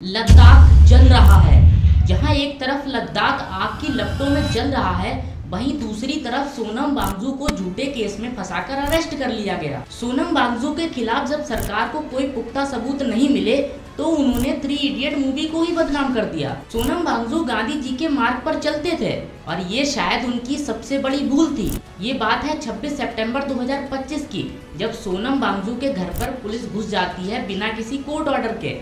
लद्दाख जल रहा है। जहां एक तरफ लद्दाख आग की लपटों में जल रहा है, वहीं दूसरी तरफ सोनम वांगचुक को झूठे केस में फंसाकर अरेस्ट कर लिया गया। सोनम वांगचुक के खिलाफ जब सरकार को कोई पुख्ता सबूत नहीं मिले तो उन्होंने 3 इडियट मूवी को ही बदनाम कर दिया। सोनम वांगचुक गांधी जी के मार्ग पर चलते थे और ये शायद उनकी सबसे बड़ी भूल थी। ये बात है 26 सितंबर 2025 की, जब सोनम वांगचुक के घर पर पुलिस घुस जाती है बिना किसी कोर्ट ऑर्डर के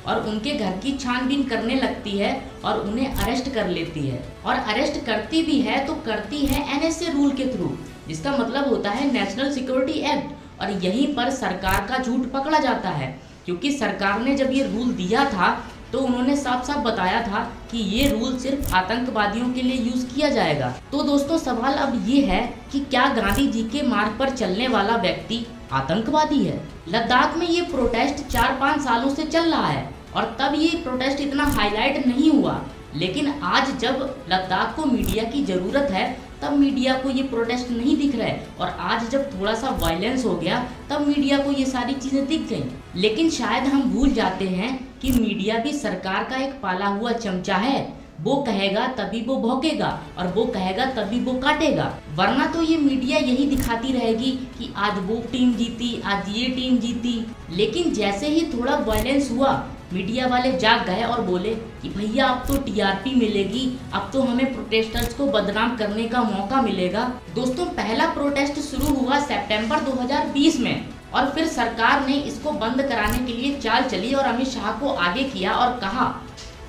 और उनके घर की छानबीन करने लगती है और उन्हें अरेस्ट कर लेती है। और अरेस्ट करती भी है तो करती है NSA रूल के थ्रू, जिसका मतलब होता है नेशनल सिक्योरिटी एक्ट। और यहीं पर सरकार का झूठ पकड़ा जाता है, क्योंकि सरकार ने जब ये रूल दिया था तो उन्होंने साफ साफ बताया था कि ये रूल सिर्फ आतंकवादियों के लिए यूज किया जाएगा। तो दोस्तों, सवाल अब ये है कि क्या गांधी जी के मार्ग पर चलने वाला व्यक्ति आतंकवादी है? लद्दाख में ये प्रोटेस्ट 4-5 सालों से चल रहा है और तब ये प्रोटेस्ट इतना हाईलाइट नहीं हुआ, लेकिन आज जब लद्दाख को मीडिया की जरूरत है तब मीडिया को ये प्रोटेस्ट नहीं दिख रहा है, और आज जब थोड़ा सा वायलेंस हो गया तब मीडिया को ये सारी चीजें दिख गई। लेकिन शायद हम भूल जाते हैं कि मीडिया भी सरकार का एक पाला हुआ चमचा है। वो कहेगा तभी वो भौंकेगा और वो कहेगा तभी वो काटेगा, वरना तो ये मीडिया यही दिखाती रहेगी कि आज वो टीम जीती, आज ये टीम जीती। लेकिन जैसे ही थोड़ा वायलेंस हुआ, मीडिया वाले जाग गए और बोले कि भैया अब तो TRP मिलेगी, अब तो हमें प्रोटेस्टर्स को बदनाम करने का मौका मिलेगा। दोस्तों, पहला प्रोटेस्ट शुरू हुआ सितंबर 2020 में और फिर सरकार ने इसको बंद कराने के लिए चाल चली और अमित शाह को आगे किया और कहा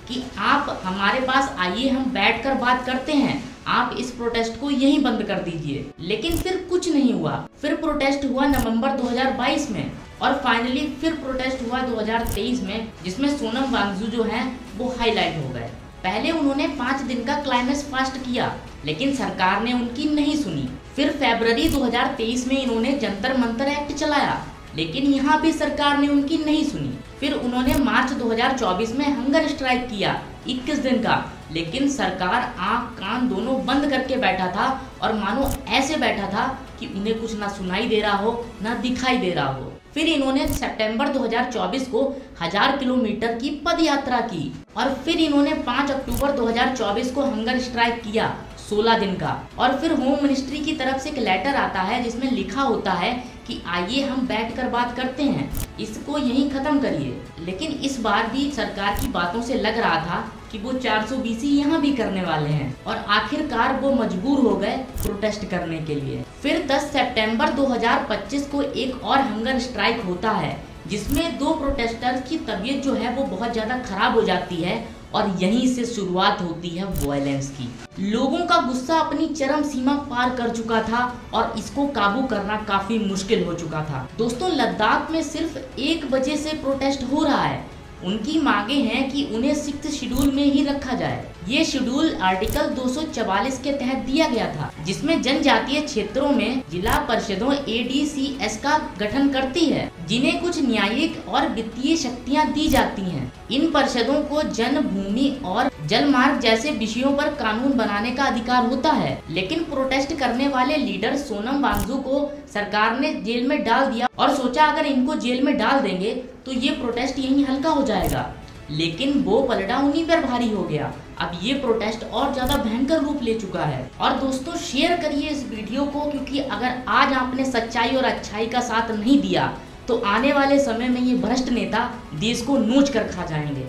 कि आप हमारे पास आइए, हम बैठकर बात करते हैं, आप इस प्रोटेस्ट को यहीं बंद कर दीजिए। लेकिन फिर कुछ नहीं हुआ। फिर प्रोटेस्ट हुआ नवंबर 2022 में और फाइनली फिर प्रोटेस्ट हुआ 2023 में, जिसमें सोनम वांगचुक जो हैं वो हाईलाइट हो गए। पहले उन्होंने 5 दिन का क्लाइमेक्स फास्ट किया, लेकिन सरकार ने उनकी नहीं सुनी। फिर फरवरी 2023 में इन्होंने जंतर मंतर एक्ट चलाया, लेकिन यहाँ भी सरकार ने उनकी नहीं सुनी। फिर उन्होंने मार्च 2024 में हंगर स्ट्राइक किया 21 दिन का, लेकिन सरकार आंख कान दोनों बंद करके बैठा था और मानो ऐसे बैठा था कि उन्हें कुछ ना सुनाई दे रहा हो ना दिखाई दे रहा हो। फिर इन्होंने सितंबर 2024 को 1000 किलोमीटर की पद यात्रा की और फिर इन्होंने 5 अक्टूबर 2024 को हंगर स्ट्राइक किया 16 दिन का। और फिर होम मिनिस्ट्री की तरफ से एक लेटर आता है जिसमें लिखा होता है कि आइए हम बैठकर बात करते हैं, इसको यहीं खत्म करिए। लेकिन इस बार भी सरकार की बातों से लग रहा था कि वो 420 यहाँ भी करने वाले हैं और आखिरकार वो मजबूर हो गए प्रोटेस्ट करने के लिए। फिर 10 सितंबर 2025 को एक और हंगर स्ट्राइक होता है, जिसमें 2 प्रोटेस्टर्स की तबीयत जो है वो बहुत ज्यादा खराब हो जाती है और यहीं से शुरुआत होती है वायलेंस की। लोगों का गुस्सा अपनी चरम सीमा पार कर चुका था और इसको काबू करना काफी मुश्किल हो चुका था। दोस्तों, लद्दाख में सिर्फ 1 बजे से प्रोटेस्ट हो रहा है। उनकी मांगे हैं कि उन्हें 6th शेड्यूल में ही रखा जाए। ये शेड्यूल आर्टिकल 244 के तहत दिया गया था, जिसमें जनजातीय क्षेत्रों में जिला परिषदों ADCS का गठन करती है, जिन्हें कुछ न्यायिक और वित्तीय शक्तियां दी जाती हैं। इन परिषदों को जन, भूमि और जल मार्ग जैसे विषयों पर कानून बनाने का अधिकार होता है। लेकिन प्रोटेस्ट करने वाले लीडर सोनम वांगचुक को सरकार ने जेल में डाल दिया और सोचा अगर इनको जेल में डाल देंगे तो ये प्रोटेस्ट यहीं हल्का हो जाएगा। लेकिन वो पलड़ा उन्हीं पर भारी हो गया। अब ये प्रोटेस्ट और ज्यादा भयंकर रूप ले चुका है। और दोस्तों, शेयर करिए इस वीडियो को, क्योंकि अगर आज आपने सच्चाई और अच्छाई का साथ नहीं दिया तो आने वाले समय में ये भ्रष्ट नेता देश को नोच कर खा जाएंगे।